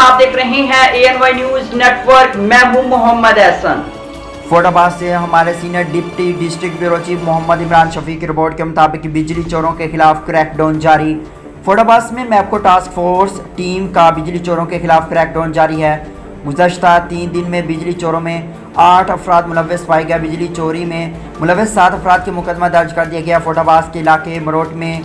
आप देख रहे हैं ANY न्यूज नेटवर्क। मैं हूं मोहम्मद एहसन। फैसलाबाद से हमारे senior deputy district bureau chief Mohammad Imran Shafi की रिपोर्ट के मुताबिक बिजली चोरों के खिलाफ क्रैकडाउन जारी। फैसलाबाद में मैपको टास्क फोर्स टीम का बिजली चोरों के खिलाफ क्रैकडाउन जारी है। गुज़श्ता 3 दिन में बिजली चोरों में 8 अफराद मुलव्वस पाए गए। बिजली चोरी में मुलव्वस 7 अफराद के मुकदमा दर्ज कर दिया गया। फैसलाबाद के इलाके मरोट में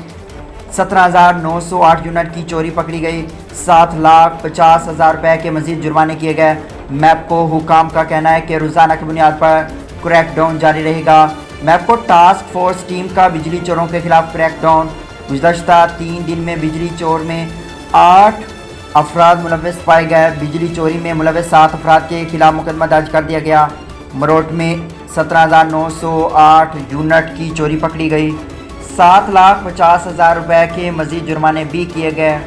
17,908 यूनिट की चोरी पकड़ी गई। 7,50,000 रुपये के मजीद जुर्माने किए गए। मैपको हुकाम का कहना है कि रोज़ाना की बुनियाद पर क्रैकडाउन जारी रहेगा। मैपको टास्क फोर्स टीम का बिजली चोरों के खिलाफ क्रैकडाउन। गुज़श्ता 3 दिन में बिजली चोर में 8 अफराद मुलव्वस पाए गए। बिजली चोरी में मुलव्वस 7 अफराद के खिलाफ मुकदमा दर्ज कर दिया गया। मरोट में 17,908 यूनिट की चोरी पकड़ी गई। 7,50,000 रुपये के मजीद जुर्माने भी किए गए।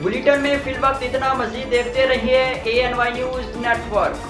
बुलेटिन में फिल वक्त इतना। मजीद देखते रहिए ANY न्यूज नेटवर्क।